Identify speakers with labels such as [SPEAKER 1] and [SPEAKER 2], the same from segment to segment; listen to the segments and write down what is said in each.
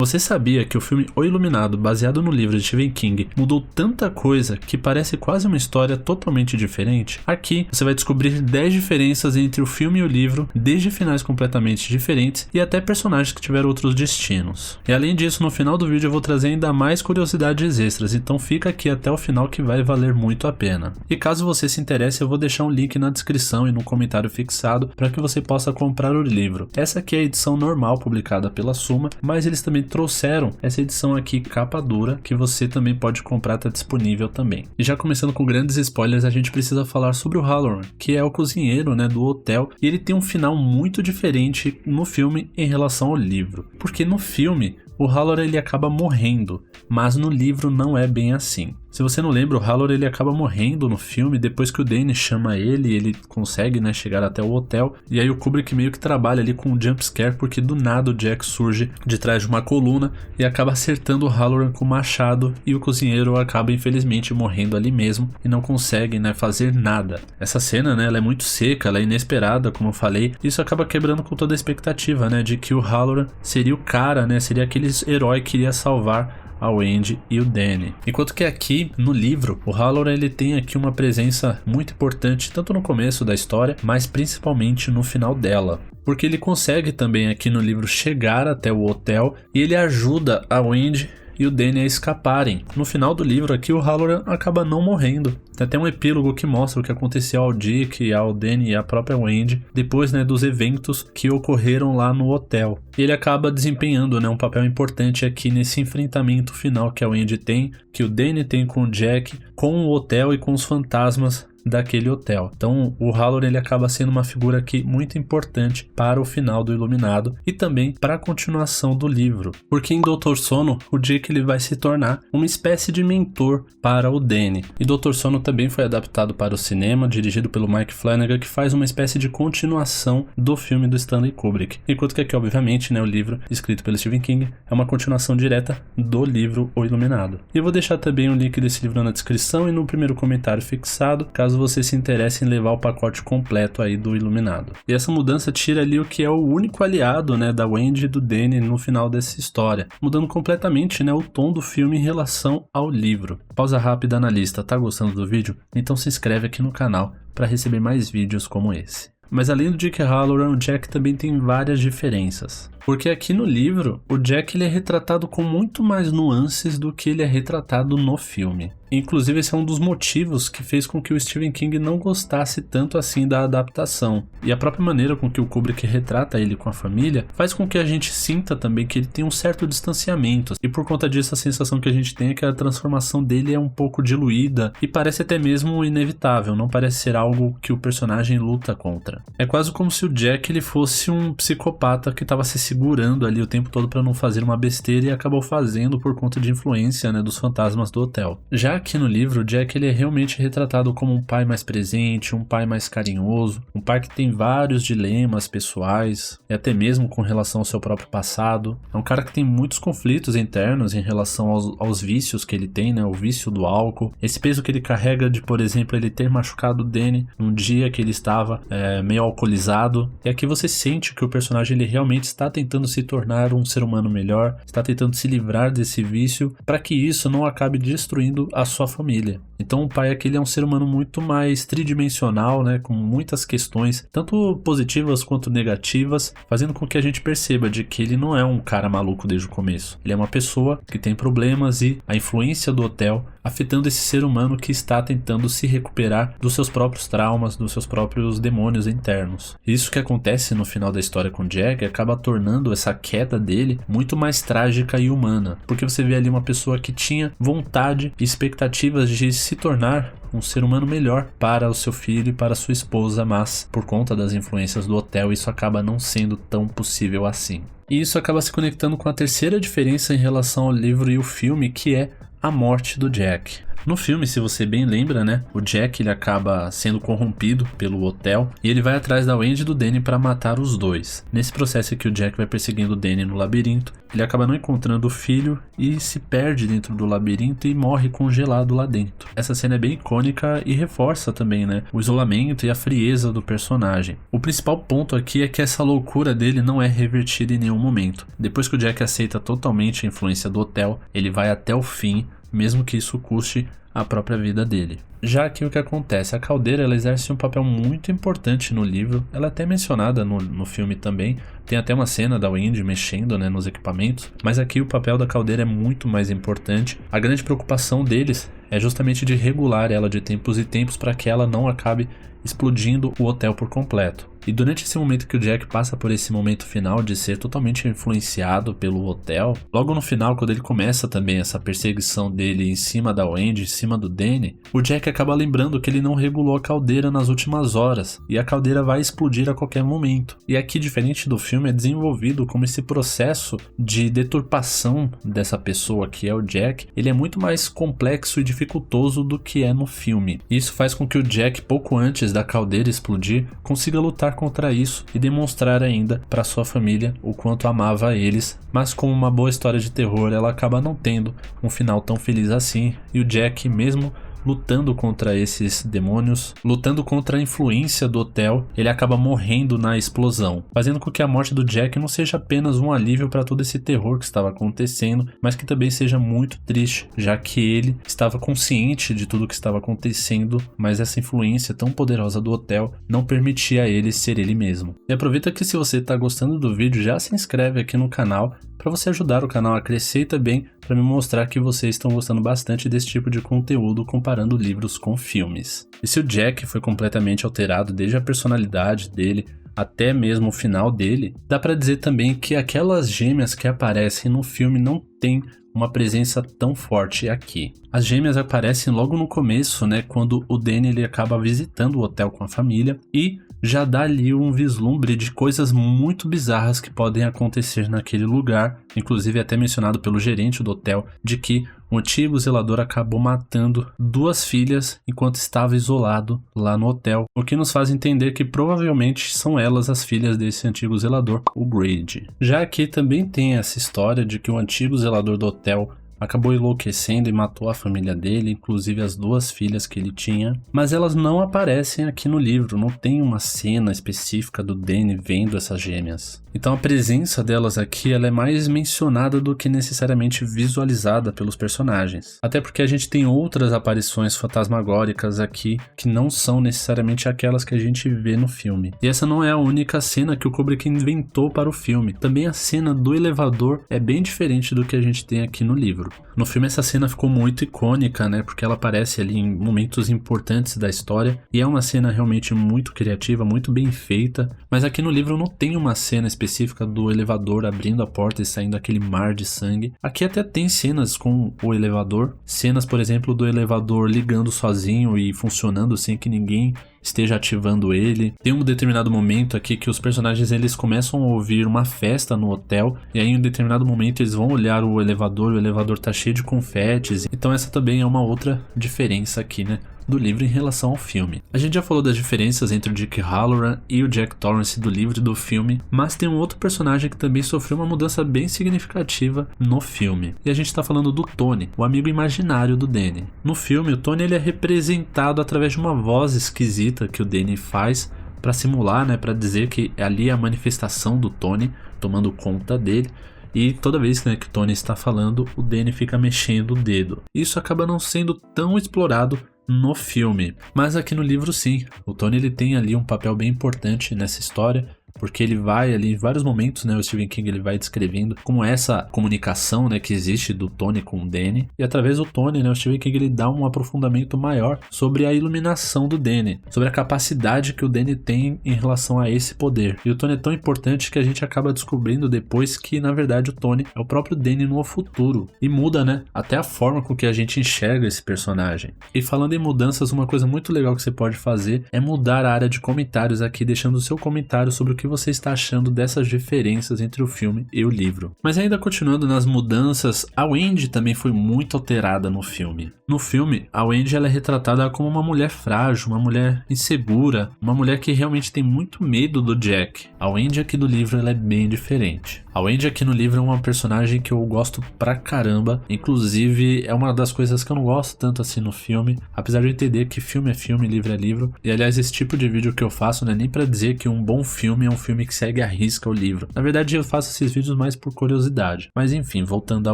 [SPEAKER 1] Você sabia que o filme O Iluminado, baseado no livro de Stephen King, mudou tanta coisa que parece quase uma história totalmente diferente? Aqui você vai descobrir 10 diferenças entre o filme e o livro, desde finais completamente diferentes e até personagens que tiveram outros destinos. E além disso, no final do vídeo eu vou trazer ainda mais curiosidades extras, então fica aqui até o final que vai valer muito a pena. E caso você se interesse, eu vou deixar um link na descrição e no comentário fixado para que você possa comprar o livro. Essa aqui é a edição normal publicada pela Suma, mas eles também trouxeram essa edição aqui capa dura que você também pode comprar, tá disponível também. E já começando com grandes spoilers, a gente precisa falar sobre o Halloran, que é o cozinheiro, né, do hotel, e ele tem um final muito diferente no filme em relação ao livro, porque no filme o Halloran ele acaba morrendo, mas no livro não é bem assim. Se você não lembra, o Halloran ele acaba morrendo no filme depois que o Danny chama ele e ele consegue, né, chegar até o hotel. E aí o Kubrick meio que trabalha ali com um jumpscare, porque do nada o Jack surge de trás de uma coluna e acaba acertando o Halloran com o machado, e o cozinheiro acaba infelizmente morrendo ali mesmo e não consegue, né, fazer nada. Essa cena, né, ela é muito seca, ela é inesperada, como eu falei. Isso acaba quebrando com toda a expectativa, né, de que o Halloran seria o cara, né, seria aquele herói que iria salvar a Wendy e o Danny. Enquanto que aqui no livro, o Halloran ele tem aqui uma presença muito importante, tanto no começo da história, mas principalmente no final dela. Porque ele consegue também aqui no livro chegar até o hotel e ele ajuda a Wendy e o Danny a escaparem. No final do livro aqui o Halloran acaba não morrendo. Tem até um epílogo que mostra o que aconteceu ao Dick, ao Danny e à própria Wendy depois, né, dos eventos que ocorreram lá no hotel. Ele acaba desempenhando, né, um papel importante aqui nesse enfrentamento final que a Wendy tem, que o Danny tem com o Jack, com o hotel e com os fantasmas daquele hotel. Então o Halloran ele acaba sendo uma figura aqui muito importante para o final do Iluminado e também para a continuação do livro, porque em Dr. Sono o Jake ele vai se tornar uma espécie de mentor para o Danny. E Dr. Sono também foi adaptado para o cinema, dirigido pelo Mike Flanagan, que faz uma espécie de continuação do filme do Stanley Kubrick, enquanto que aqui obviamente, né, o livro escrito pelo Stephen King é uma continuação direta do livro O Iluminado. E eu vou deixar também o link desse livro na descrição e no primeiro comentário fixado, caso você se interesse em levar o pacote completo aí do Iluminado. E essa mudança tira ali o que é o único aliado, né, da Wendy e do Danny no final dessa história, mudando completamente, né, o tom do filme em relação ao livro. Pausa rápida na lista. Tá gostando do vídeo? Então se inscreve aqui no canal para receber mais vídeos como esse. Mas além do Dick Halloran, o Jack também tem várias diferenças. Porque aqui no livro, o Jack ele é retratado com muito mais nuances do que ele é retratado no filme. Inclusive esse é um dos motivos que fez com que o Stephen King não gostasse tanto assim da adaptação. E a própria maneira com que o Kubrick retrata ele com a família faz com que a gente sinta também que ele tem um certo distanciamento. E por conta disso a sensação que a gente tem é que a transformação dele é um pouco diluída e parece até mesmo inevitável, não parece ser algo que o personagem luta contra. É quase como se o Jack ele fosse um psicopata que estava se segurando ali o tempo todo para não fazer uma besteira e acabou fazendo por conta de influência, né, dos fantasmas do hotel. Já aqui no livro, o Jack ele é realmente retratado como um pai mais presente, um pai mais carinhoso, um pai que tem vários dilemas pessoais e até mesmo com relação ao seu próprio passado. É um cara que tem muitos conflitos internos em relação aos vícios que ele tem, né, o vício do álcool, esse peso que ele carrega de, por exemplo, ele ter machucado o Danny num dia que ele estava meio alcoolizado. E aqui você sente que o personagem ele realmente está tentando se tornar um ser humano melhor, está tentando se livrar desse vício para que isso não acabe destruindo a sua família. Então o pai aqui ele é um ser humano muito mais tridimensional, né, com muitas questões, tanto positivas quanto negativas, fazendo com que a gente perceba de que ele não é um cara maluco desde o começo. Ele é uma pessoa que tem problemas e a influência do hotel afetando esse ser humano que está tentando se recuperar dos seus próprios traumas, dos seus próprios demônios internos. Isso que acontece no final da história com Jack acaba tornando essa queda dele muito mais trágica e humana, porque você vê ali uma pessoa que tinha vontade e expectativas de se tornar um ser humano melhor para o seu filho e para sua esposa, mas por conta das influências do hotel isso acaba não sendo tão possível assim. E isso acaba se conectando com a terceira diferença em relação ao livro e o filme, que é a morte do Jack. No filme, se você bem lembra, né, o Jack ele acaba sendo corrompido pelo hotel e ele vai atrás da Wendy e do Danny para matar os dois. Nesse processo aqui o Jack vai perseguindo o Danny no labirinto, ele acaba não encontrando o filho e se perde dentro do labirinto e morre congelado lá dentro. Essa cena é bem icônica e reforça também, né, o isolamento e a frieza do personagem. O principal ponto aqui é que essa loucura dele não é revertida em nenhum momento. Depois que o Jack aceita totalmente a influência do hotel, ele vai até o fim, mesmo que isso custe a própria vida dele. Já aqui o que acontece, a caldeira ela exerce um papel muito importante no livro, ela é até mencionada no filme também, tem até uma cena da Wendy mexendo, né, nos equipamentos, mas aqui o papel da caldeira é muito mais importante. A grande preocupação deles é justamente de regular ela de tempos em tempos para que ela não acabe explodindo o hotel por completo. E durante esse momento que o Jack passa por esse momento final de ser totalmente influenciado pelo hotel, logo no final, quando ele começa também essa perseguição dele em cima da Wendy, em cima do Danny, o Jack acaba lembrando que ele não regulou a caldeira nas últimas horas e a caldeira vai explodir a qualquer momento. E aqui, diferente do filme, é desenvolvido como esse processo de deturpação dessa pessoa que é o Jack, ele é muito mais complexo e dificultoso do que é no filme. Isso faz com que o Jack, pouco antes da caldeira explodir, consiga lutar contra isso e demonstrar ainda para sua família o quanto amava eles, mas como uma boa história de terror, ela acaba não tendo um final tão feliz assim, e o Jack, mesmo lutando contra esses demônios, lutando contra a influência do hotel, ele acaba morrendo na explosão, fazendo com que a morte do Jack não seja apenas um alívio para todo esse terror que estava acontecendo, mas que também seja muito triste, já que ele estava consciente de tudo que estava acontecendo, mas essa influência tão poderosa do hotel não permitia a ele ser ele mesmo. E aproveita que se você está gostando do vídeo, já se inscreve aqui no canal para você ajudar o canal a crescer e também para me mostrar que vocês estão gostando bastante desse tipo de conteúdo comparando livros com filmes. E se o Jack foi completamente alterado desde a personalidade dele até mesmo o final dele, dá para dizer também que aquelas gêmeas que aparecem no filme não tem uma presença tão forte aqui. As gêmeas aparecem logo no começo, né, quando o Danny ele acaba visitando o hotel com a família e já dá ali um vislumbre de coisas muito bizarras que podem acontecer naquele lugar, inclusive até mencionado pelo gerente do hotel, de que o antigo zelador acabou matando duas filhas enquanto estava isolado lá no hotel, o que nos faz entender que provavelmente são elas as filhas desse antigo zelador, o Grady. Já aqui também tem essa história de que o antigo zelador do hotel acabou enlouquecendo e matou a família dele, inclusive as duas filhas que ele tinha, mas elas não aparecem aqui no livro, não tem uma cena específica do Danny vendo essas gêmeas. Então a presença delas aqui ela é mais mencionada do que necessariamente visualizada pelos personagens. Até porque a gente tem outras aparições fantasmagóricas aqui que não são necessariamente aquelas que a gente vê no filme. E essa não é a única cena que o Kubrick inventou para o filme. Também a cena do elevador é bem diferente do que a gente tem aqui no livro. No filme essa cena ficou muito icônica, né? Porque ela aparece ali em momentos importantes da história e é uma cena realmente muito criativa, muito bem feita. Mas aqui no livro não tem uma cena específica do elevador abrindo a porta e saindo aquele mar de sangue. Aqui até tem cenas com o elevador, cenas, por exemplo, do elevador ligando sozinho e funcionando sem que ninguém esteja ativando ele. Tem um determinado momento aqui que os personagens eles começam a ouvir uma festa no hotel e aí em um determinado momento eles vão olhar o elevador tá cheio de confetes. Então essa também é uma outra diferença aqui, né, do livro em relação ao filme. A gente já falou das diferenças entre o Dick Hallorann e o Jack Torrance do livro e do filme, mas tem um outro personagem que também sofreu uma mudança bem significativa no filme. E a gente tá falando do Tony, o amigo imaginário do Danny. No filme, o Tony ele é representado através de uma voz esquisita que o Danny faz para simular, né, para dizer que ali é a manifestação do Tony tomando conta dele. E toda vez, né, que o Tony está falando, o Danny fica mexendo o dedo. Isso acaba não sendo tão explorado no filme, mas aqui no livro sim. O Tony ele tem ali um papel bem importante nessa história, porque ele vai ali em vários momentos, né, o Stephen King ele vai descrevendo como essa comunicação, né, que existe do Tony com o Danny, e através do Tony, né, o Stephen King ele dá um aprofundamento maior sobre a iluminação do Danny, sobre a capacidade que o Danny tem em relação a esse poder. E o Tony é tão importante que a gente acaba descobrindo depois que na verdade o Tony é o próprio Danny no futuro, e muda, né, até a forma com que a gente enxerga esse personagem. E falando em mudanças, uma coisa muito legal que você pode fazer é mudar a área de comentários aqui, deixando o seu comentário sobre o que você está achando dessas diferenças entre o filme e o livro. Mas ainda continuando nas mudanças, a Wendy também foi muito alterada no filme. No filme, a Wendy ela é retratada como uma mulher frágil, uma mulher insegura, uma mulher que realmente tem muito medo do Jack. A Wendy aqui do livro ela é bem diferente. A Wendy aqui no livro é uma personagem que eu gosto pra caramba, inclusive é uma das coisas que eu não gosto tanto assim no filme, apesar de eu entender que filme é filme, livro é livro, e aliás esse tipo de vídeo que eu faço não é nem pra dizer que um bom filme é um filme que segue à risca o livro. Na verdade eu faço esses vídeos mais por curiosidade, mas enfim, voltando a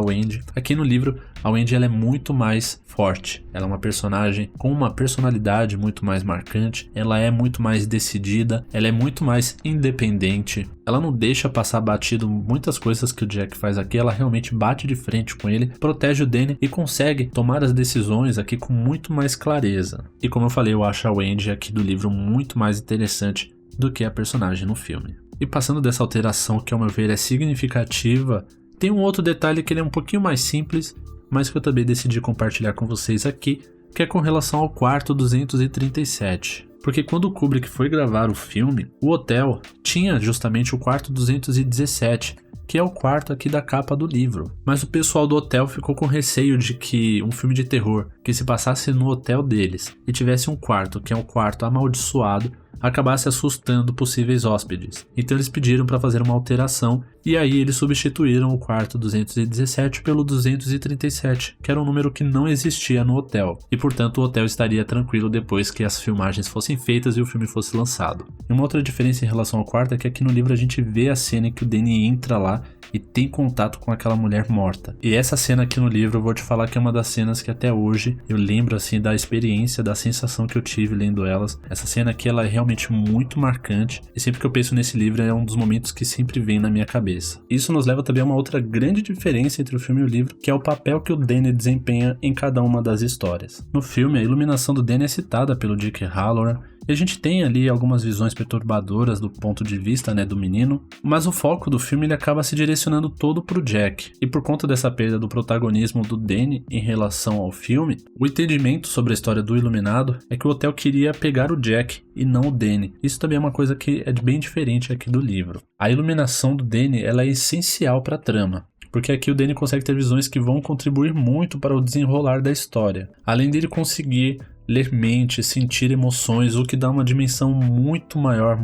[SPEAKER 1] Wendy, aqui no livro a Wendy ela é muito mais forte, ela é uma personagem com uma personalidade muito mais marcante, ela é muito mais decidida, ela é muito mais independente, ela não deixa passar batido muitas coisas que o Jack faz aqui, ela realmente bate de frente com ele, protege o Danny e consegue tomar as decisões aqui com muito mais clareza. E como eu falei, eu acho a Wendy aqui do livro muito mais interessante do que a personagem no filme. E passando dessa alteração que ao meu ver é significativa, tem um outro detalhe que ele é um pouquinho mais simples, mas que eu também decidi compartilhar com vocês aqui, que é com relação ao quarto 237. Porque quando o Kubrick foi gravar o filme, o hotel tinha justamente o quarto 217, que é o quarto aqui da capa do livro. Mas o pessoal do hotel ficou com receio de que um filme de terror que se passasse no hotel deles e tivesse um quarto, que é um quarto amaldiçoado, acabasse assustando possíveis hóspedes. Então eles pediram para fazer uma alteração e aí eles substituíram o quarto 217 pelo 237, que era um número que não existia no hotel. E portanto o hotel estaria tranquilo depois que as filmagens fossem feitas e o filme fosse lançado. E uma outra diferença em relação ao quarto é que aqui no livro a gente vê a cena em que o Danny entra lá e tem contato com aquela mulher morta. E essa cena aqui no livro eu vou te falar que é uma das cenas que até hoje eu lembro assim da experiência, da sensação que eu tive lendo elas. Essa cena aqui ela é realmente muito marcante e sempre que eu penso nesse livro é um dos momentos que sempre vem na minha cabeça. Isso nos leva também a uma outra grande diferença entre o filme e o livro, que é o papel que o Danny desempenha em cada uma das histórias. No filme, a iluminação do Danny é citada pelo Dick Hallorann, e a gente tem ali algumas visões perturbadoras do ponto de vista, do menino, mas o foco do filme ele acaba se direcionando todo pro Jack. E por conta dessa perda do protagonismo do Danny em relação ao filme, o entendimento sobre a história do Iluminado é que o hotel queria pegar o Jack e não o Danny. Isso também é uma coisa que é bem diferente aqui do livro. A iluminação do Danny ela é essencial para a trama, porque aqui o Danny consegue ter visões que vão contribuir muito para o desenrolar da história, além dele conseguir ler mente, sentir emoções, o que dá uma dimensão muito maior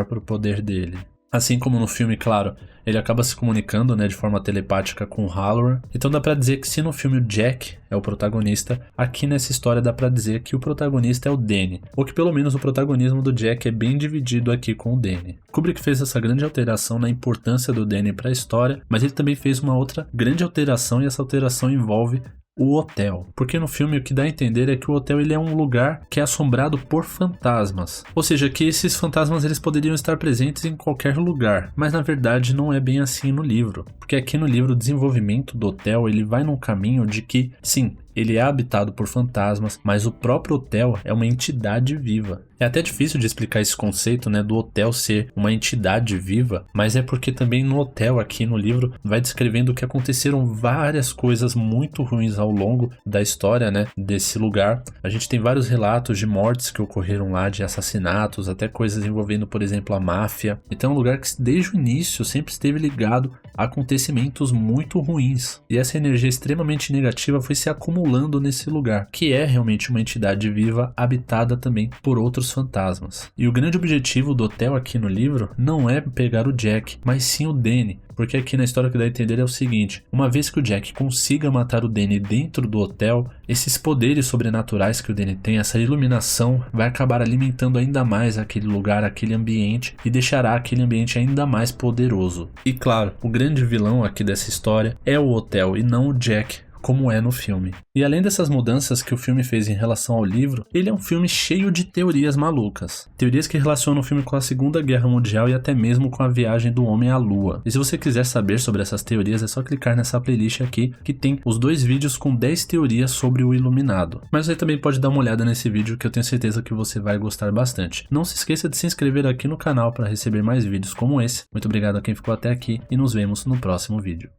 [SPEAKER 1] para o poder dele. Assim como no filme, claro, ele acaba se comunicando de forma telepática com o Hallorann, então dá pra dizer que se no filme o Jack é o protagonista, aqui nessa história dá pra dizer que o protagonista é o Danny, ou que pelo menos o protagonismo do Jack é bem dividido aqui com o Danny. Kubrick fez essa grande alteração na importância do Danny para a história, mas ele também fez uma outra grande alteração e essa alteração envolve o hotel, porque no filme o que dá a entender é que o hotel ele é um lugar que é assombrado por fantasmas, ou seja, que esses fantasmas eles poderiam estar presentes em qualquer lugar, mas na verdade não é bem assim no livro, porque aqui no livro o desenvolvimento do hotel ele vai num caminho de que, sim, ele é habitado por fantasmas, mas o próprio hotel é uma entidade viva. É até difícil de explicar esse conceito, do hotel ser uma entidade viva, mas é porque também no hotel, aqui no livro, vai descrevendo que aconteceram várias coisas muito ruins ao longo da história, desse lugar. A gente tem vários relatos de mortes que ocorreram lá, de assassinatos, até coisas envolvendo, por exemplo, a máfia. Então é um lugar que desde o início sempre esteve ligado a acontecimentos muito ruins. E essa energia extremamente negativa foi se acumulando nesse lugar, que é realmente uma entidade viva habitada também por outros fantasmas. E o grande objetivo do hotel aqui no livro não é pegar o Jack, mas sim o Danny. Porque aqui na história que dá a entender é o seguinte: uma vez que o Jack consiga matar o Danny dentro do hotel, esses poderes sobrenaturais que o Danny tem, essa iluminação, vai acabar alimentando ainda mais aquele lugar, aquele ambiente, e deixará aquele ambiente ainda mais poderoso. E claro, o grande vilão aqui dessa história é o hotel e não o Jack, como é no filme. E além dessas mudanças que o filme fez em relação ao livro, ele é um filme cheio de teorias malucas. Teorias que relacionam o filme com a Segunda Guerra Mundial e até mesmo com a viagem do homem à lua. E se você quiser saber sobre essas teorias, é só clicar nessa playlist aqui, que tem os 2 vídeos com 10 teorias sobre o Iluminado. Mas você também pode dar uma olhada nesse vídeo que eu tenho certeza que você vai gostar bastante. Não se esqueça de se inscrever aqui no canal para receber mais vídeos como esse. Muito obrigado a quem ficou até aqui e nos vemos no próximo vídeo.